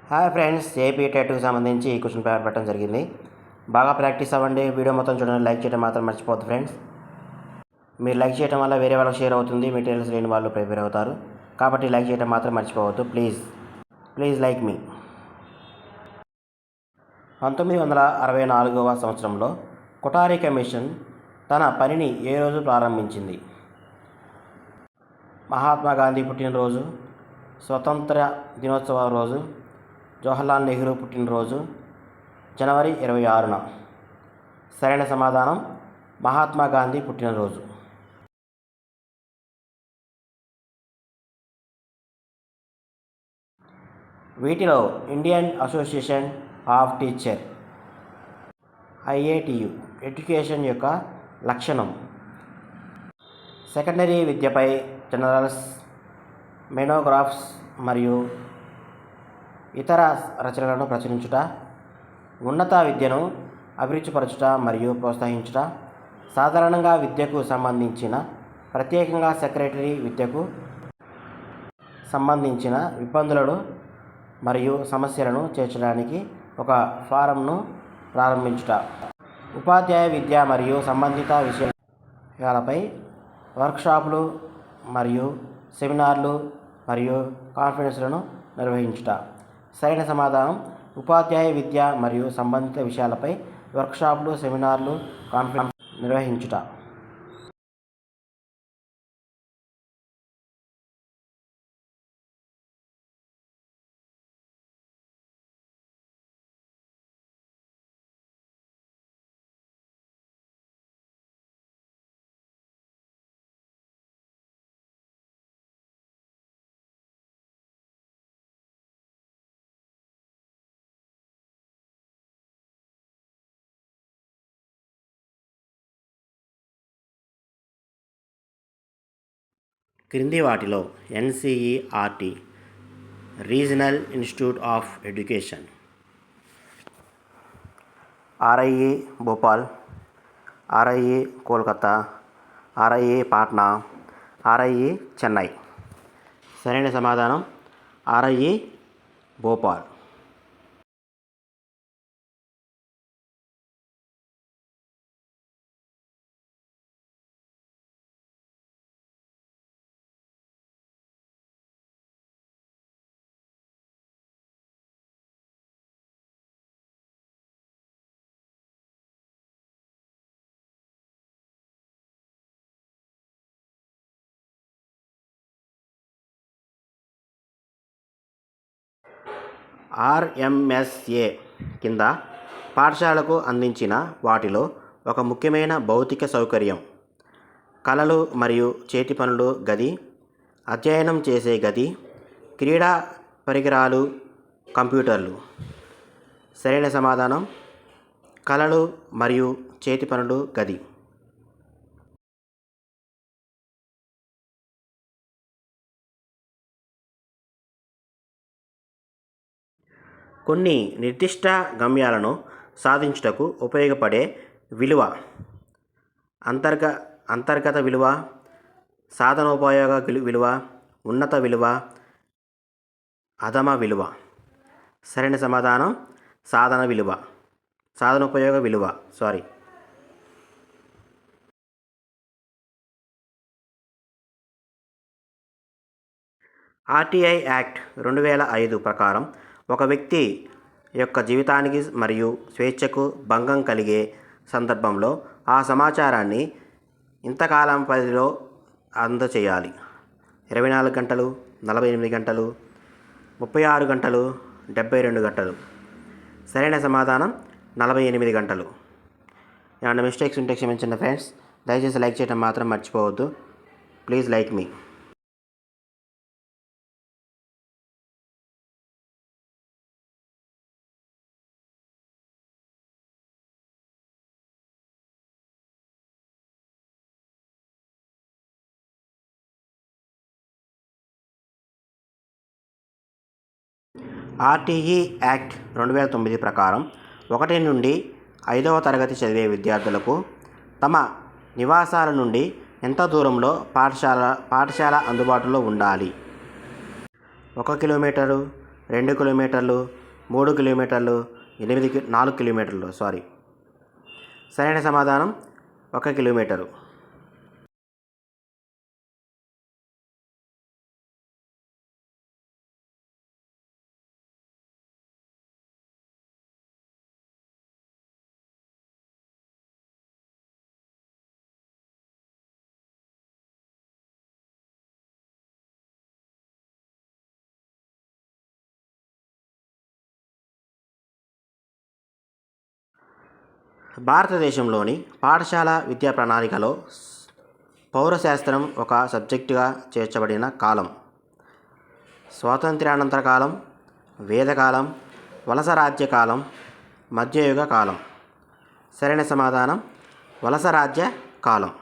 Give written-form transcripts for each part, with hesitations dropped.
Hi friends, AP టెట్కి సంబంధించి ఈ question paper పెట్టడం జరిగింది. బాగా ప్రాక్టీస్ అవ్వండి. వీడియో మొత్తం చూడండి. లైక్ చేయడం మాత్రం మర్చిపోవద్దు ఫ్రెండ్స్. మీరు లైక్ చేయడం వల్ల వేరే వాళ్ళకి షేర్ అవుతుంది. మెటీరియల్స్ లేని వాళ్ళు ప్రిపేర్ అవుతారు. కాబట్టి లైక్ చేయడం మాత్రం మర్చిపోవద్దు. ప్లీజ్ లైక్ మీ. 1964వ సంవత్సరంలో కొఠారి కమిషన్ తన పనిని ఏ రోజు ప్రారంభించింది? మహాత్మా గాంధీ పుట్టినరోజు, స్వతంత్ర దినోత్సవ రోజు, జవహర్లాల్ నెహ్రూ పుట్టినరోజు, జనవరి 26న. సరైన సమాధానం మహాత్మా గాంధీ పుట్టినరోజు. వీటిలో Indian association of teacher IATU education యొక్క లక్షణం సెకండరీ విద్యపై జర్నల్స్, మోనోగ్రాఫ్స్ మరియు ఇతర రచనలను ప్రచురించుట, ఉన్నత విద్యను అభివృద్ధిపరచుట మరియు ప్రోత్సహించుట, సాధారణంగా విద్యకు సంబంధించిన ప్రత్యేకంగా సెక్రటరీ విద్యకు సంబంధించిన ఇబ్బందులను మరియు సమస్యలను చేర్చడానికి ఒక ఫారంను ప్రారంభించుట, ఉపాధ్యాయ విద్య మరియు సంబంధిత విషయాలపై వర్క్షాపులు మరియు సెమినార్లు మరియు కాన్ఫరెన్స్లను నిర్వహించుట. సరైన సమాధానం ఉపాధ్యాయ విద్య మరియు సంబంధిత విషయాలపై వర్క్షాపులు, సెమినార్లు, కాన్ఫరెన్స్ నిర్వహించుట. క్రింది వాటిలో NCERT regional institute of education RIA Bhopal, RIA Kolkata, RIA Patna, RIA Chennai. సరైన సమాధానం RIA భోపాల్. RMSA కింద పాఠశాలకు అందించిన వాటిలో ఒక ముఖ్యమైన భౌతిక సౌకర్యం కళలు మరియు చేతి పనులు గది, అధ్యయనం చేసే గది, క్రీడా పరికరాలు, కంప్యూటర్లు. సరైన సమాధానం కళలు మరియు చేతి పనులు గది. కొన్ని నిర్దిష్ట గమ్యాలను సాధించుటకు ఉపయోగపడే విలువ అంతర్గత విలువ, సాధనోపయోగ విలువ, ఉన్నత విలువ, అధమ విలువ. సరైన సమాధానం సాధనోపయోగ విలువ. RTI యాక్ట్ 2005 ప్రకారం ఒక వ్యక్తి యొక్క జీవితానికి మరియు స్వేచ్ఛకు భంగం కలిగే సందర్భంలో ఆ సమాచారాన్ని ఇంతకాలం పరిధిలో అందచేయాలి. 24 గంటలు, 48 గంటలు, 36 గంటలు, 72 గంటలు. సరైన సమాధానం 48 గంటలు. ఏమన్నా మిస్టేక్స్ ఉంటే క్షమించండి ఫ్రెండ్స్. దయచేసి లైక్ చేయడం మాత్రం మర్చిపోవద్దు. Please like me. RTE act 2009 ప్రకారం 1 నుండి 5వ తరగతి చదివే విద్యార్థులకు తమ నివాసాల నుండి ఎంత దూరంలో పాఠశాల అందుబాటులో ఉండాలి? 1 కిలోమీటరు, 2 కిలోమీటర్లు, 3 కిలోమీటర్లు, 4 కిలోమీటర్లు సరైన సమాధానం 1 కిలోమీటరు. భారతదేశంలోని పాఠశాల విద్యా ప్రణాళికలో పౌరశాస్త్రం ఒక సబ్జెక్టుగా చేర్చబడిన కాలం. స్వాతంత్ర్యానంతర కాలం, వేదకాలం, వలస రాజ్య కాలం, మధ్యయుగ కాలం. సరైన సమాధానం వలస రాజ్య కాలం.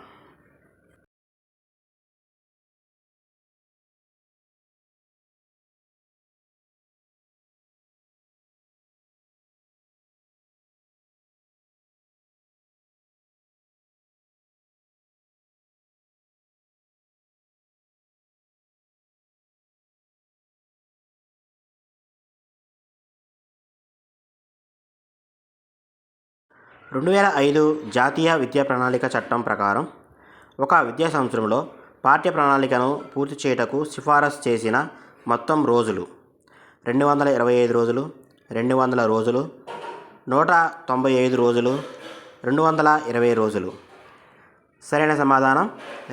రెండు వేల 5 జాతీయ విద్యా ప్రణాళిక చట్టం ప్రకారం ఒక విద్యా సంవత్సరంలో పాఠ్య ప్రణాళికను పూర్తి చేయుటకు సిఫారసు చేసిన మొత్తం రోజులు 225 రోజులు, 200 రోజులు, 195 రోజులు, 220 రోజులు. సరైన సమాధానం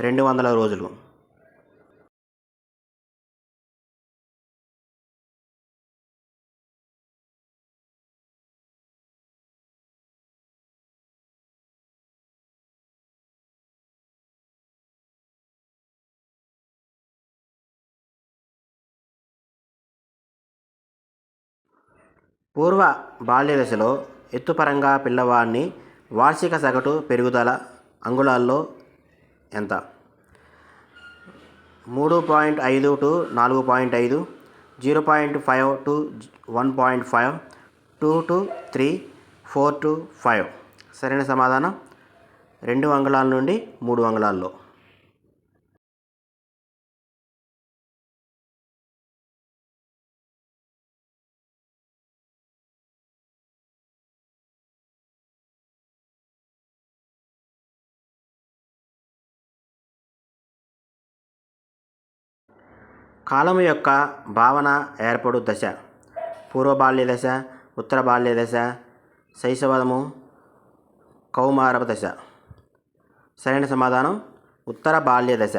200 రోజులు. పూర్వ బాల్య దశలో ఎత్తుపరంగా పిల్లవాని వార్షిక సగటు పెరుగుదల అంగుళాల్లో ఎంత? 3.5 to 4.5, 0.5 to 1.5, 2 to 3, 4 to 5. సరైన సమాధానం 2 అంగుళాల నుండి 3 అంగుళాల్లో. కాలము యొక్క భావన ఏర్పడు దశ. పూర్వ బాల్య దశ, ఉత్తర బాల్య దశ, శైశవము, కౌమార దశ. సరైన సమాధానం ఉత్తర బాల్య దశ.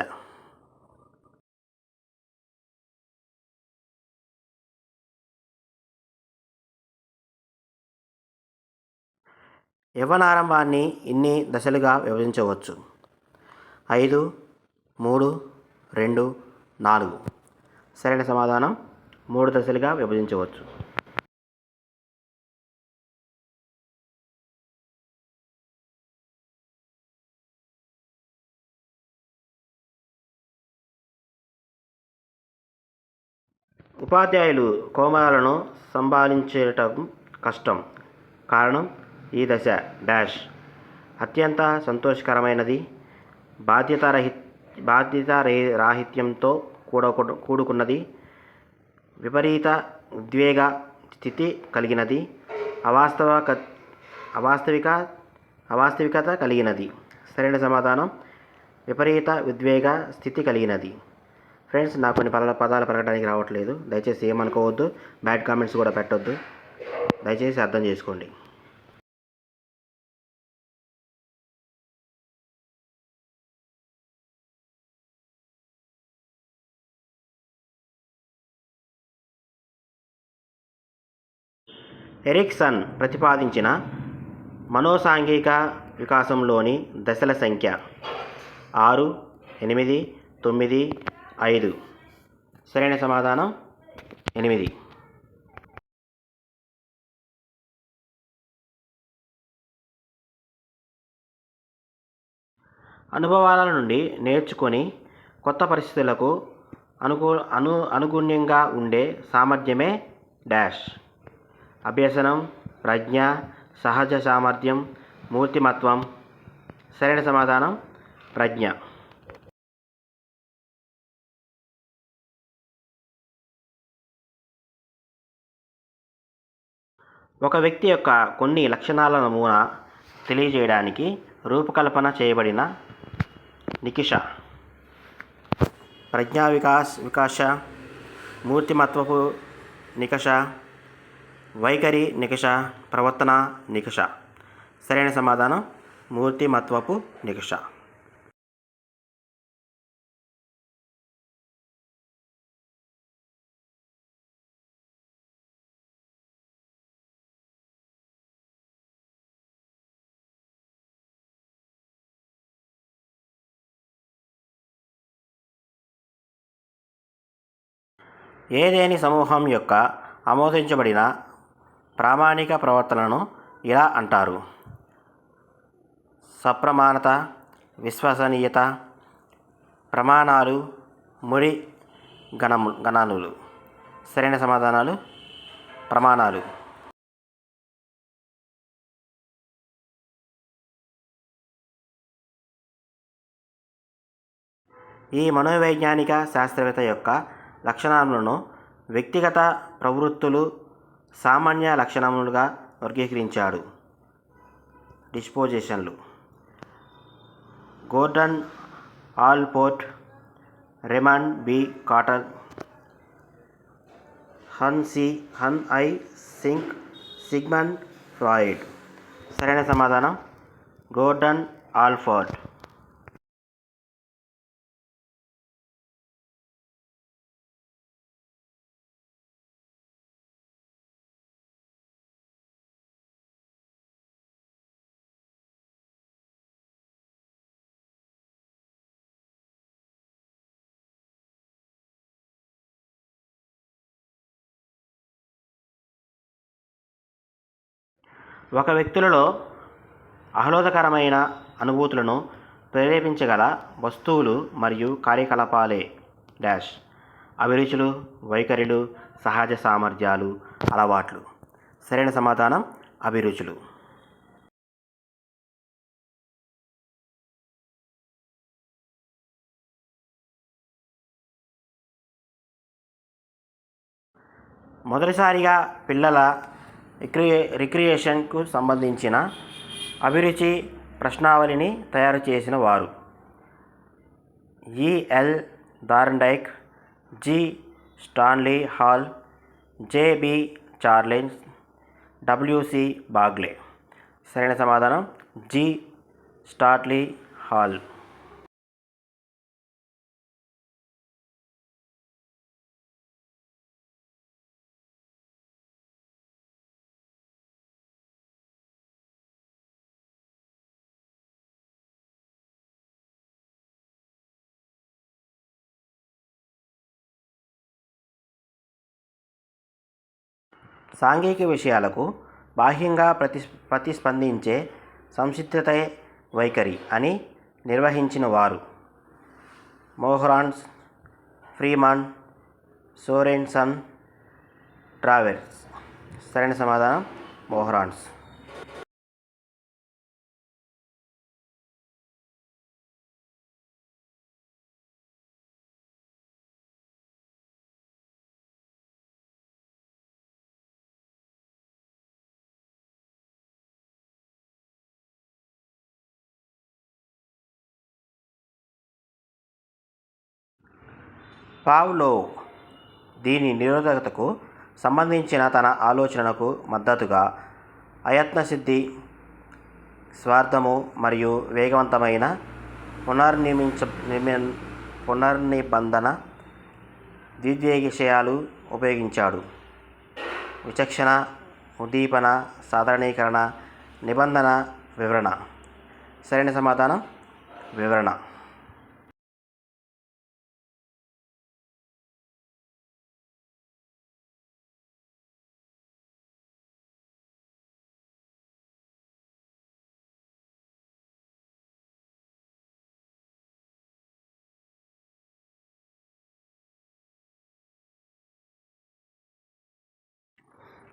యవ్వనారంభాన్ని ఇన్ని దశలుగా విభజించవచ్చు: 5, 3, 2, 4. సరైన సమాధానం 3 దశలుగా విభజించవచ్చు. ఉపాధ్యాయులు కోమలను సంభాళించటం కష్టం. కారణం ఈ దశ డాష్ అత్యంత సంతోషకరమైనది, బాధ్యతారాహిత్యంతో కూడుకున్నది, విపరీత ఉద్వేగ స్థితి కలిగినది, అవాస్తవికత కలిగినది. సరైన సమాధానం విపరీత ఉద్వేగ స్థితి కలిగినది. ఫ్రెండ్స్, నాకు కొన్ని పదాలు పలకడానికి రావట్లేదు, దయచేసి ఏమనుకోవద్దు. బ్యాడ్ కామెంట్స్ కూడా పెట్టొద్దు, దయచేసి అర్థం చేసుకోండి. ఎరిక్సన్ ప్రతిపాదించిన మనోసాంఘిక వికాసంలోని దశల సంఖ్య 6, 8, 9, 5. సరైన సమాధానం 8. అనుభవాల నుండి నేర్చుకొని కొత్త పరిస్థితులకు అనుగుణ్యంగా ఉండే సామర్థ్యమే డాష్ అభ్యసనం, ప్రజ్ఞ, సహజ సామర్థ్యం, మూర్తిమత్వం. సరైన సమాధానం ప్రజ్ఞ. ఒక వ్యక్తి యొక్క కొన్ని లక్షణాల నమూనా తెలియజేయడానికి రూపకల్పన చేయబడిన నికష. ప్రజ్ఞా వికాస, మూర్తిమత్వపు నికష, వైఖరి నికష, ప్రవర్తన నికష. సరైన సమాధానం మూర్తిమత్వపు నికష. ఏదేని సమూహం యొక్క ఆమోదించబడిన ప్రామాణిక ప్రవర్తనను ఇలా అంటారు: సప్రమాణత, విశ్వసనీయత, ప్రమాణాలు, ముడి గణనలు. సరైన సమాధానాలు ప్రమాణాలు. ఈ మనోవైజ్ఞానిక శాస్త్రవేత్త యొక్క లక్షణాలను వ్యక్తిగత ప్రవృత్తులు, సామాన్య లక్షణములుగా వర్గీకరించాడు. డిస్పోజిషన్లు: Gordon Allport, Raymond B Cattell, Hans Eysenck, Sigmund Freud. సరైన సమాధానం గోర్డన్ ఆల్పోర్ట్. ఒక వ్యక్తులలో ఆహ్లాదకరమైన అనుభూతులను ప్రేరేపించగల వస్తువులు మరియు కార్యకలాపాలే డాష్ అభిరుచులు, వైఖరులు, సహజ సామర్థ్యాలు, అలవాట్లు. సరైన సమాధానం అభిరుచులు. మొదటిసారిగా పిల్లల రిక్రియేషన్కు సంబంధించిన అభిరుచి ప్రశ్నావళిని తయారు చేసిన వారు EL Thorndike, G Stanley hall, JB Charles, WC Bagley. సరైన సమాధానం జి స్టాన్లీ హాల్. సాంఘిక విషయాలకు బాహ్యంగా ప్రతిస్పందించే సంసిద్ధతే వైఖరి అని నిర్వచించిన వారు మోహరాన్స్, ఫ్రీమాన్, సోరెన్సన్, ట్రావెర్స్. సరైన సమాధానం మోహరాన్స్. పావ్లోవ్ దీని నిరోధకతకు సంబంధించిన తన ఆలోచనకు మద్దతుగా అయత్నసిద్ధి, స్వార్థము మరియు వేగవంతమైన పునర్నిబంధన ద్వివిషయాలు ఉపయోగించాడు. విచక్షణ, ఉద్దీపన, సాధారణీకరణ, నిబంధన, వివరణ. సరైన సమాధానం వివరణ.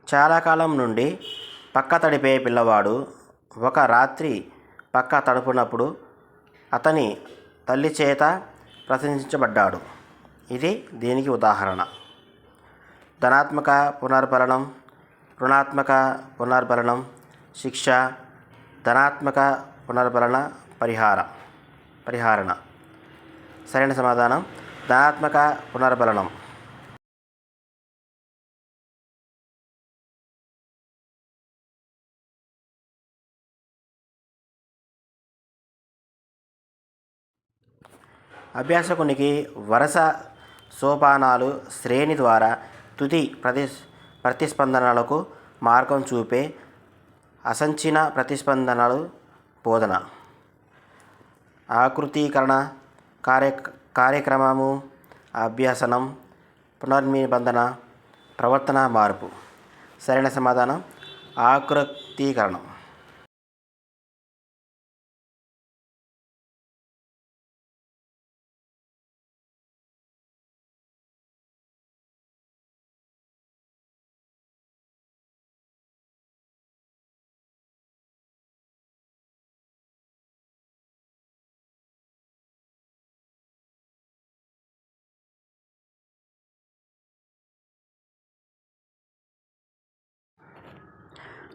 చాలా కాలం నుండి పక్క తడిపే పిల్లవాడు ఒక రాత్రి పక్క తడుపునప్పుడు అతని తల్లి చేత ప్రశంసించబడ్డాడు. ఇది దీనికి ఉదాహరణ. ధనాత్మక పునర్బలనం, రుణాత్మక పునర్బలనం, శిక్ష, ధనాత్మక పునర్బలన, పరిహారణ. సరైన సమాధానం ధనాత్మక పునర్బలనం. అభ్యాసకునికి వరుస సోపానాలు శ్రేణి ద్వారా తుది ప్రతిస్పందనలకు మార్గం చూపే అసంచిన ప్రతిస్పందనలు బోధన. ఆకృతీకరణ కార్యక్రమము, అభ్యసనం, పునర్నిబంధన, ప్రవర్తన మార్పు. సరైన సమాధానం ఆకృతీకరణం.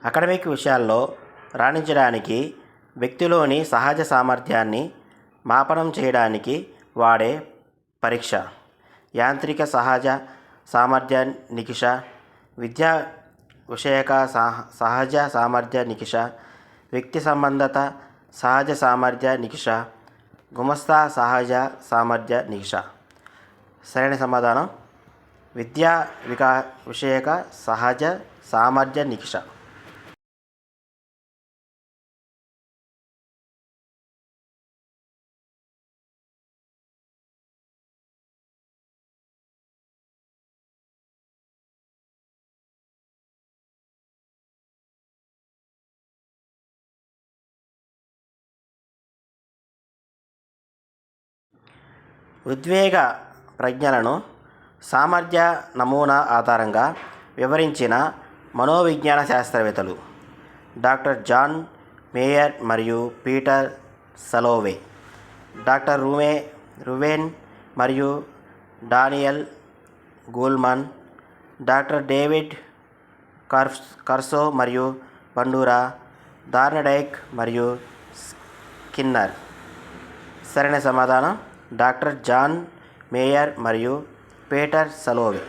అకాడమిక్ విషయాల్లో రాణించడానికి వ్యక్తిలోని సహజ సామర్థ్యాన్ని మాపనం చేయడానికి వాడే పరీక్ష. యాంత్రిక సహజ సామర్థ్య నికష, విద్యా విషయక సహజ సామర్థ్య నికష, వ్యక్తి సంబంధత సహజ సామర్థ్య నికష, గుమస్తా సహజ సామర్థ్య నికష. సరైన సమాధానం విద్యా విషయక సహజ సామర్థ్య నికష. ఉద్వేగ ప్రజ్ఞలను సామర్థ్య నమూనా ఆధారంగా వివరించిన మనోవిజ్ఞాన శాస్త్రవేత్తలు డాక్టర్ జాన్ మేయర్ మరియు పీటర్ సలోవే. డాక్టర్ రువెన్ మరియు డానియల్ గూల్మన్, డాక్టర్ డేవిడ్ కర్సో మరియు బండూరా, థార్నడైక్ మరియు స్కిన్నర్. సరైన సమాధానం డాక్టర్ జాన్ మేయర్ మరియు పీటర్ సలోవే.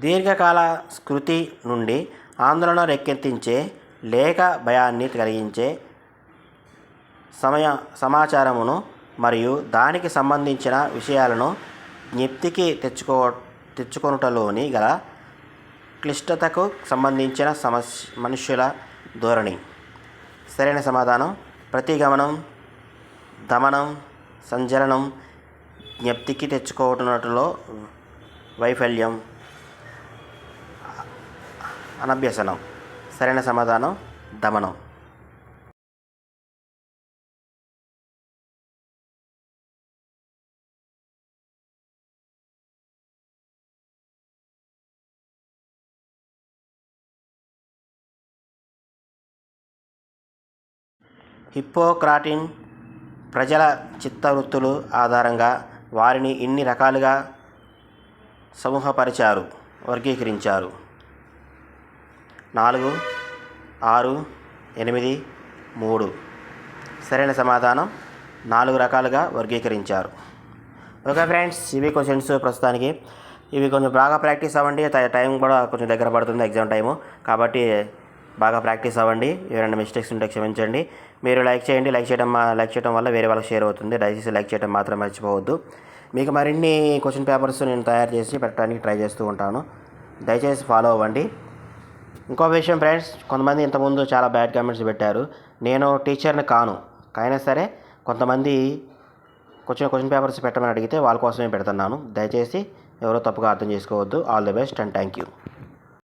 దీర్ఘకాల స్మృతి నుండి ఆందోళన రేకెత్తించే లేక భయాన్ని కలిగించే సమాచారమును మరియు దానికి సంబంధించిన విషయాలను జ్ఞప్తికి తెచ్చుకొనుటలోని గల క్లిష్టతకు సంబంధించిన మనుష్యుల ధోరణి. సరైన సమాధానం ప్రతిగమనం, దమనం, సంచలనం, జ్ఞప్తికి తెచ్చుకోవటంలో వైఫల్యం, అనభ్యసనం. సరైన సమాధానం దమనం. హిప్పోక్రాటిస్ ప్రజల చిత్తవృత్తులు ఆధారంగా వారిని ఇన్ని రకాలుగా వర్గీకరించారు. 4, 6, 8, 3. సరైన సమాధానం 4 రకాలుగా వర్గీకరించారు. ఓకే ఫ్రెండ్స్, ఇవి క్వశ్చన్స్ ప్రస్తుతానికి. ఇవి కొంచెం బాగా ప్రాక్టీస్ అవ్వండి. టైం కూడా కొంచెం దగ్గర పడుతుంది, ఎగ్జామ్ టైము. కాబట్టి బాగా ప్రాక్టీస్ అవ్వండి. ఏమైనా మిస్టేక్స్ ఉంటే క్షమించండి. మీరు లైక్ చేయండి. లైక్ చేయడం వల్ల వేరే వాళ్ళకి షేర్ అవుతుంది. దయచేసి లైక్ చేయడం మాత్రం మర్చిపోవద్దు. మీకు మరిన్ని క్వశ్చన్ పేపర్స్ నేను తయారు చేసి పెట్టడానికి ట్రై చేస్తూ ఉంటాను. దయచేసి ఫాలో అవ్వండి. ఇంకో విషయం ఫ్రెండ్స్, కొంతమంది ఇంతకుముందు చాలా బ్యాడ్ కామెంట్స్ పెట్టారు. నేను టీచర్ని కాను, అయినా సరే కొంతమంది క్వశ్చన్ పేపర్స్ పెట్టమని అడిగితే వాళ్ళ కోసమే పెడుతున్నాను. దయచేసి ఎవరో తప్పుగా అర్థం చేసుకోవద్దు. All the best and thank you.